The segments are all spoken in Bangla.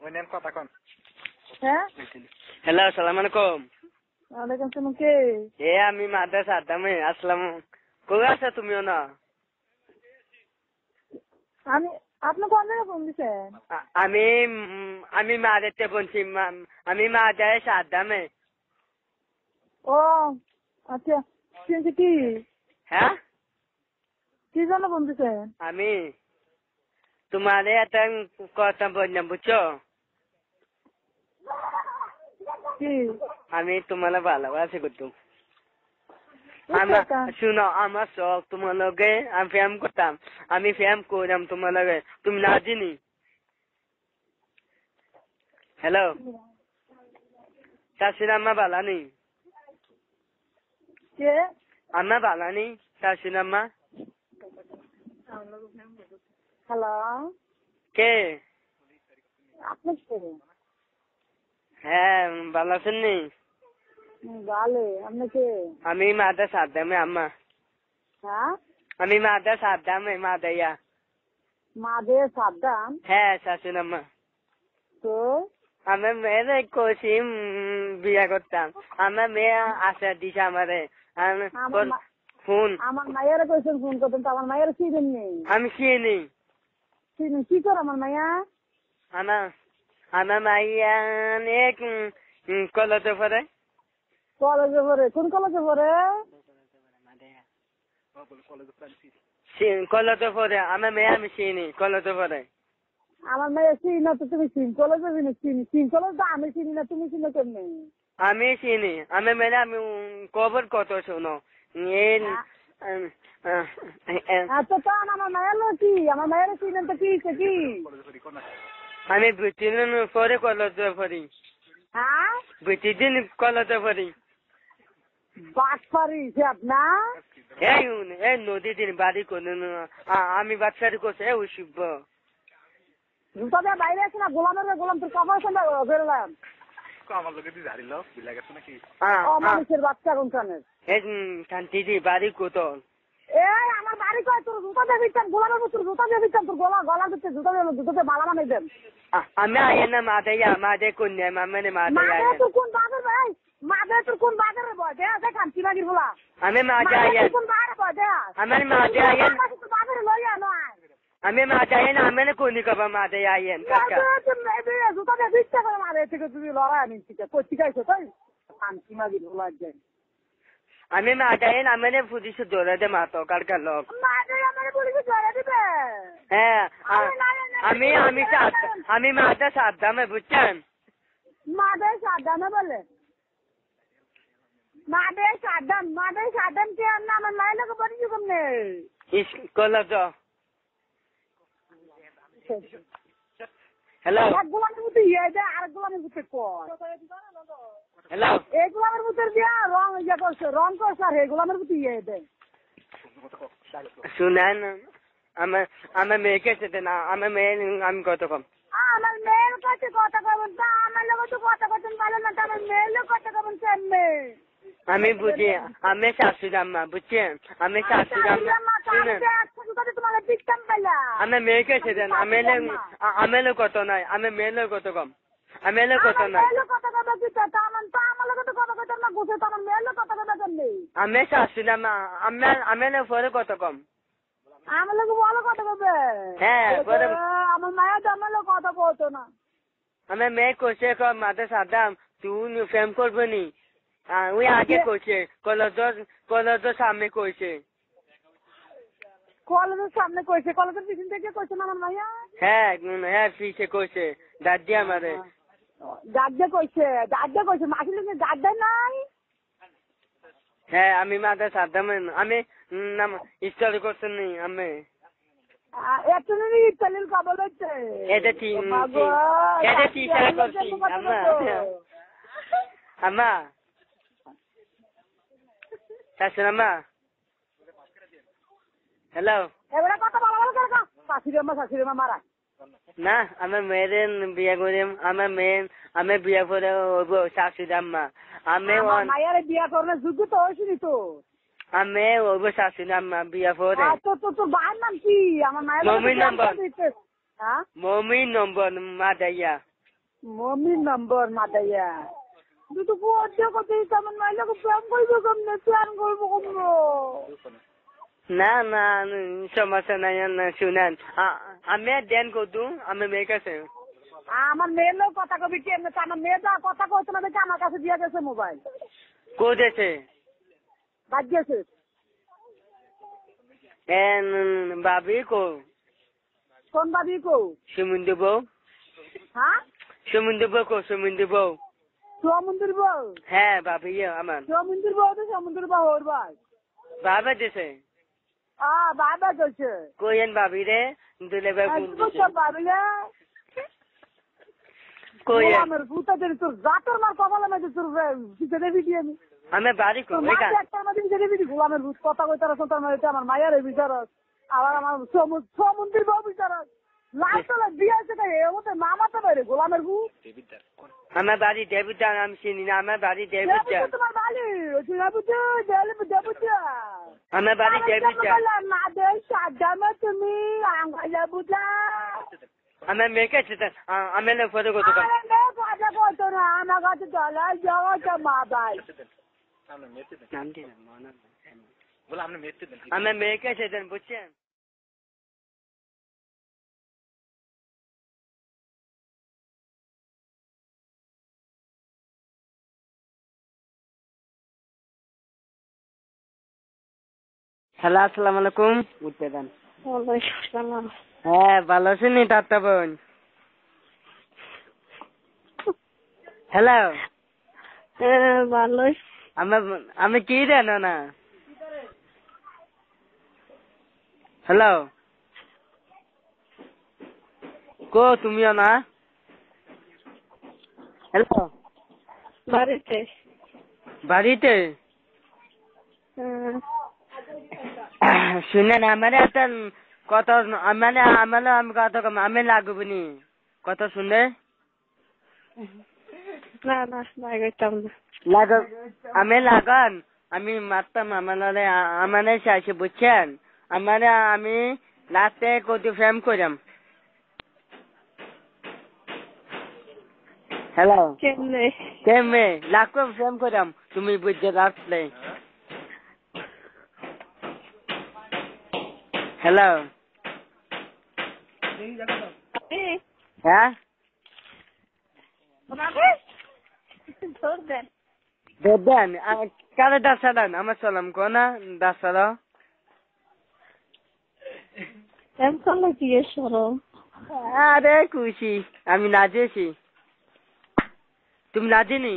হ্যাঁ হ্যালো আসসালামু আলাইকুম। ওয়ালাইকুম আসসালাম। কে? আমি মাদ্রাসা আদামে আসলাম। কই আছো তুমিও না? আমি আপনি কোন জায়গায় ফোন দিচ্ছেন? আমি আমি মাদেরতে বলছি, আমি মাদ্রাসা আদামে। ও আচ্ছা, শুনছি কি হ্যাঁ কি জন্য ফোন দিচ্ছেন? আমি তোমারে একটা কথা বললাম, বুঝছো? কি? আমি তোমার ভালোবাসি করতো। বুঝছো তা? শুনো, আমার শখ তোমার লগে আমি ফ্যাম করতাম। আমি ফ্যাম করলাম তোমার লগে, তুমি না চিনি। হ্যালো শাশুড়ি আম্মা ভালো নেই? কে? আম্মা ভালো নেই শাশুড়ি আম্মা? হ্যালো, কে? আপনি কে? হ্যাঁ ভালো আছেন নি? ভালো, আপনি কে? আমি মাদ্রাসা আদামে আম্মা। হ্যাঁ, আমি মাদ্রাসা আদামে মাদাইয়া। মাদে সাদ্দাম। হ্যাঁ শাশুড়ি আম্মা। তো আমি মেয়ে কষি বিয়া করতাম। আমার মেয়ে আসা দিছে আমারে আমার ফোন। আমার মায়ের কইছেন ফোন করতেন, তো আমার মায়ের চিনেন নেই। আমি চিনি। চিনেন কি করে আমার মায়া? আমার আমার মাইয়া অনেক কলেজে পড়ে। কলেজে পড়ে? কোন কলেজে পড়ে? কলেজে পড়ে আমার মেয়ে, আমি চিনি কলেজে পড়ে। আমার মেয়ে চিনি না তো, তুমি চিন কলেজে চিনি? চিন কলেজ তো আমি চিনি না, তুমি চিনো কেমনি? আমি চিনি আমি মেয়ে, আমি খবর কত শোনো। আচ্ছা, তো আমার মায়ের কি? আমার মায়ের চিনেন তো কি কি? আমি বুঝছিলেন পরে কলেজে পড়ি। হ্যাঁ, বুঝিদিন কলেজে পড়ি। বাটপারি সে আপনার? এই নদী দিন বাড়ি করলেন। আমি বাচ্চারি করছি ওষুধ। জুতা দিয়ে বাইরে আছে না, গোলাম তোর কপাল সঙ্গে বেরোলাম। আমার লোকে দিয়ে ঝাড়ি লাও বিলা গেছে নাকি? মানুষের বাচ্চা কোনখানে? শান্তি বাড়ি কোতল। এই আমার বাড়ি কয়, তোর জুতা দিয়ে দিচ্ছেন গোলামের মতো, তোর জুতা দিয়ে দিচ্ছেন, তোর গলা দিচ্ছে জুতা দিয়ে বালা বানাই দেন। আমি আইন না মাদাইয়া মাদে কন্যা মামে মাদাইয়া। তোর কোন বাজার ভাই? মাদে তোর কোন বাজারে বয় দে আছে খান্তি লাগির বলা? আমি মাদে আইন। কোন বাজারে বয় দে? আমার মাদে আইন। বাজারে লইয়া নয়। আমি মাদে আইন, আমি কোনি কবা মাদে আইন কাকা। জুতা দিয়ে দিচ্ছে করে মারে থেকে তুমি লড়াই নিচ্ছি কই গাইছো তাই খান্তি লাগির বলা যায়। আমি মাদে আইন, আমি পুলিশ ধরে দে মাতো কারকার লোক। মাদে আমার পুলিশ ধরে দিবে। হ্যাঁ আমি মাদে সাদ্দামে, বুঝছেন? মাদে সাদ্দামে বলে? মাদে সাদ্দাম কে? আমার মায়ের লোক বলি কমনে কলেজ। হ্যালো এক গোলামের মতো ইয়ে দেয়, আরেক গোলামের মতো কয়। হ্যালো এই গোলামের মতো দিয়া রং ইয়ে করছে, রং করছে, আর এই গোলামের মতো ইয়ে দেয়। শুনেন, আমার মেয়েকে সেটা না, আমার মেয়ে আমি কত কম। আমার মেয়ের কাছে কথা কবেন তা আমার লোক তো কথা করতেন ভালো না, আমার মেয়ের লোক কথা কবেন কেমনে? আমি বুঝি, আমি শাশুড়ি আম্মা, বুঝছেন? আমি শাশুড়ি আম্মা। শুনেন, আমার মেয়েকে সেটা না, আমি কত নাই, আমি মেয়ের কত কম, আমি কত নাই। আমি শাশুড়ি আম্মা, আমি পরে কত কম। আমার লোক বলো কথা কবে? হ্যাঁ আমার মায়ের জন্মালো কথা বলতো না। আমার মেয়ে কোচে মাথা সাদাম তুই ফেম করবো নি। ওই আগে কইছে কলেজের সামনে কইছে। কলেজের সামনে কইছে? কলেজের পিছন থেকে কইছে না আমার মাইয়া? হ্যাঁ পিছে কইছে, দাদি আমারে দাদা কইছে মাসির লোক দাদা নাই। হ্যাঁ আমি মাথা সাদাম, আমি নাম স্টাডি করছেন নি আমি। এতদিন ইতালির কবল হচ্ছে। এটা টিচার করছি আম্মা শাশুড়ি আম্মা। হ্যালো এবারে কথা বলা বলো কেন? শাশুড়ি আম্মা মারা না, আমার মেয়ের বিয়ে করিম, আমি বিয়ে করে শাশুড়ি আম্মা। আমি মায়ের বিয়ে করার যোগ্য তো হয়েছিলি তো। আমি শাশুড়ি আম্মা বিয়ে করে। তোর ভাইয়ের নাম কি? আমার মায়ের মমিন নম্বর, হ্যাঁ মমিন নম্বর মাদাইয়া। মমির নম্বর মাদাইয়া দুটো পড়ছে কত তেমন মাইলে প্ল্যান করবো কেমনে প্ল্যান করবো কমলো না না সমস্যা নাই না শুনেন আমি দেন কতু আমি মেয়ে কাছে আমার মেয়ের লোক কথা কবি কেমনে তো আমার মেয়ে যা কথা কইতো না দেখে আমার কাছে দিয়ে গেছে মোবাইল কোদেছে বাদ গেছে ভাবি কো কোন ভাবি কো সুমন্দু বউ হ্যাঁ সুমন্দু বউ কো সুমন্দু বউ সমুদ্র বউ হ্যাঁ ভাবি আমার সমুদ্র বউ তো সমুদ্র বউ ওর ভাই বাবা দেছে বাবা গেছে কোয়েন ভাবি রে দিলে ভাই ভাবি রে কোয়েন আমার ভূতা দেরি তোর জাতর মার কপালে মাঝে তোর পিছনে ভিডিও আমি আমি বাড়ি কো গোলামের ভূত কথা কইতে আমার মায়ের বিচারক আবার আমার সমুদ্রের বউ বিচারক লাইটলা বিয়ে আছে মামাতে বাইরে গোলামের ভূত আমার বাড়ি দেবুদান আমি চিনি না আমার বাড়ি দেবুদান তোমার বাড়ি আমার বাড়ি দেবুদান না দে সাজামা তুমি আঙ্গালা বুঝলা আমার মেয়েকে আমি ফটো করতে কথা কইতো না আমার কাছে চলা যাওয়া মা ভাই আমার মেয়েকে সেদিন বুঝছেন হ্যালো আসসালামু আলাইকুম উঠতে দেন হ্যাঁ ভালো আছেন টাটা বোন হ্যালো ভালো আমি কি জানো না হ্যালো কো তুমিও না হ্যালো বাড়িতে বাড়িতে শুনেন আমার একটা কত মানে আমি কত আমি লাগবো নি কত শুনে না না লাগাইতাম না আমি লাগান আমি মারতাম আমার চাইছে বুঝছেন আমি রাতে কত ফ্রেম করাম হ্যালো কেমনে লাগবে ফ্রেম করাম তুমি বুঝতে রাখলে হ্যালো হ্যাঁ দেন কারে দাসালান আমার সালাম কো না দাসালো আরে খুশি আমি নাচেছি তুমি নাচেনি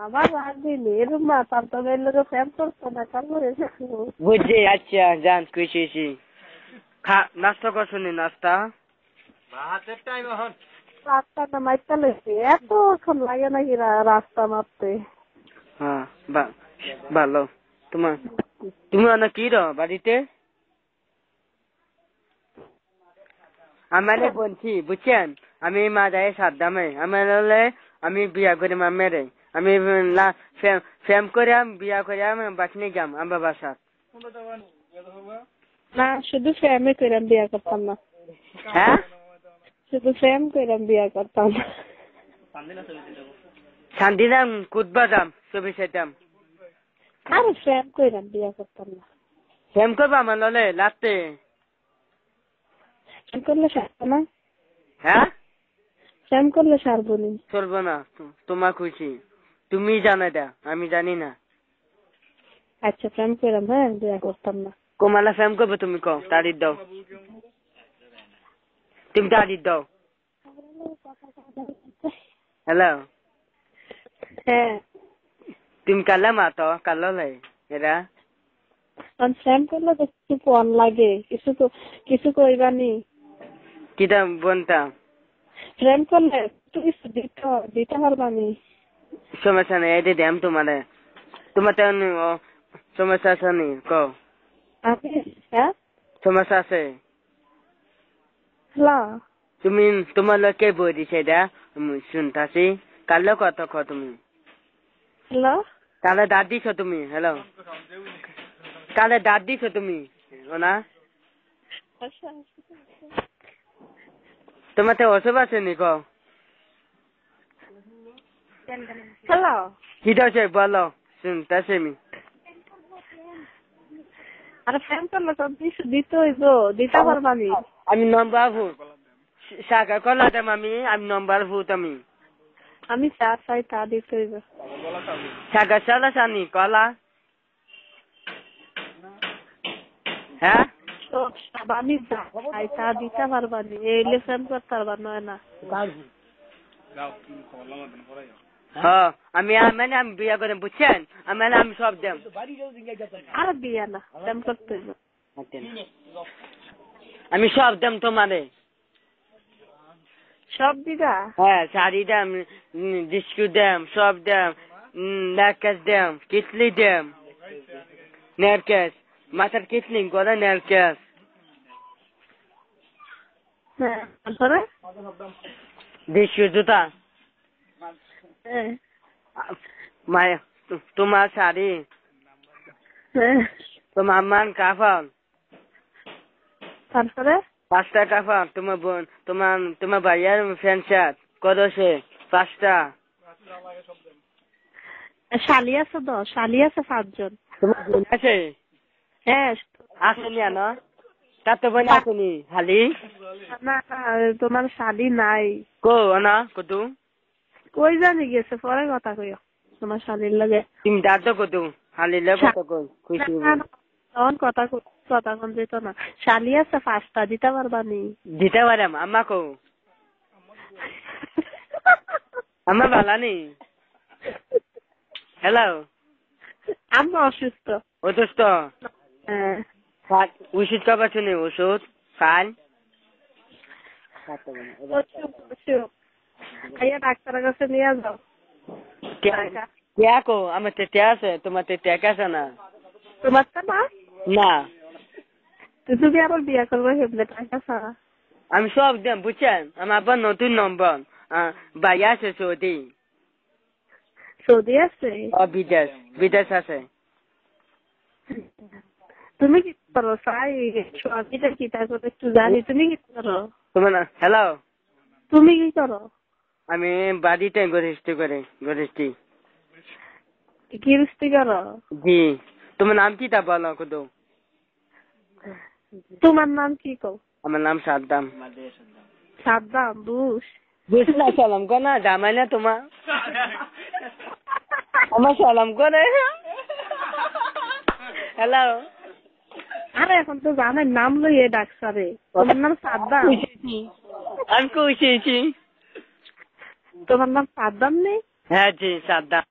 আমার লাগেনি এরকম না তার তো লোক ফ্যান করতো না তারপরে বুঝছি আচ্ছা জান খুশি নাস্তা করছনি নাস্তা রাস্তাটা মাইতে লেগেছে এতক্ষণ লাগে নাকি রাস্তা মাপতে হ্যাঁ ভালো তুমি অনেক কি বাড়িতে আমার বলছি বুঝছেন আমি মা যায় সাদ্দামে আমি বিয়া করি মামেরে আমি ফেম করে বিয়া করে বাসনে যাম আমার বাসাত না শুধু ফ্যামে কইরাম বিয়া করতাম না হ্যাঁ শুধু ফ্যাম কইরাম বিয়া করতাম শান্তিদাম কুদবাদাম ছবি সেটাম আরে ফ্যাম কইরাম বিয়া করতাম না ফেম করবো আমার ললে লাগতে ফ্যাম করলে সারবো না হ্যাঁ ফ্যাম করলে সারবো নি চলবো না তোমার খুশি তুমি জানো এটা আমি জানি না আচ্ছা ফ্যাম কইরাম হ্যাঁ বিয়া করতাম না কোমালা ফেম করবে তুমি কো তারিখ দাও তুমি তারিখ দাও হ্যালো হ্যাঁ তুমি কালা মাতো কালো লাই এরা ফ্যাম করলে তো কিছু ফোন লাগে কিছু কইবানি কিটা বনতা ফ্যাম করলে কিছু দিতে পারবানি সমস্যা নেই এটি দেম তোমার তো সমস্যা আছে নি কো আমি হ্যাঁ সমস্যা আছে হ্যালো তুমি তোমার লোকে বই দিছে এটা শুনতাছি কালো কত খ তুমি হ্যালো কালে দাঁত দিছ তুমি হ্যালো কালে দাঁত দিছ তুমি না তোমাতে ওসব আছে নি কও হ্যালো কিটা আছে বলো শুনতেছি আমি আরে ফ্যান করলে তো দিতে হইব দিতে পারবানি আমি নম্বর ভূত শাখা কলা দাম আমি নম্বর ভূত আমি চা চাই তা দিতে হইব শাখা সালা সানি কলা হ্যাঁ তো আমি চাই তা দিতে পারবানি এইলে ফ্যান করতে পারবা নয় না হ্যাঁ আমি বিয়া করে বুঝছেন আমি সব দেম আর বিয়া না ফ্যান করতে হইব আমি সব দেম তোমারে সব দিবা হ্যাঁ শাড়ি দেম ডিস্কু দেম সব দেম নেকলেস দেম কিটলি দেম নেকলেস মাথার কিটলি করে নেকলেস হ্যাঁ তারপরে ডিস্কু জুতা হ্যাঁ মায়া তোমার শাড়ি হ্যাঁ তোমার মান কাফন তারপরে 5টা কাফন তোমার বোন তোমার ভাইয়ের ফ্যান শার্ট কত সে 5টা শালি আছে তো শালি আছে 5 জন তোমার বোন আছে হ্যাঁ আসেনি না তার তো বোন আসেনি খালি না তোমার শালি নাই কো না কত কই জানি গেছে পরে কথা কইও তোমার শালির লাগে তুমি দাঁত কত খালি লেবো তো কই খুশি তখন কথা কোন যেত না শালি আছে 5টা দিতে পারবানি দিতে পারাম আম্মা কো আম্মা ভালো নেই হ্যালো আম্মা অসুস্থ অসুস্থ হ্যাঁ ওষুধ খাবার শুনে ওষুধ খান ডাক্তারের কাছে নিয়ে যাও কে কো আমার টেটে আছে তোমার টেটে আছে না তোমার তো না না তুমি আবার বিয়া করবো হেবলে টাকা ছাড়া আমি সব দেম বুঝছেন আমার আবার নতুন নম্বর ভাই আছে সৌদি আছে বিদেশ আছে তুমি কি করো সাই স্বামীটা কি তা করে একটু জানি তুমি কি করো তোমার হ্যালো তুমি কি করো আমি বাড়িতে গরিষ্ঠি গৃহস্থী করো জি তোমার নাম কি তা বলো কত তোমার নাম কি কও আমার নাম সাদ্দাম বুশ বুঝলা সালাম কো না জামাই না তোমার আমার সালাম করে হ্যালো আরে এখন তো জানাই নাম লইয়ে ডাকসারে তোমার নাম সাদ্দাম আমি খুশি তোমার নাম সাদ্দাম নেই হ্যাঁ জি সাদ্দাম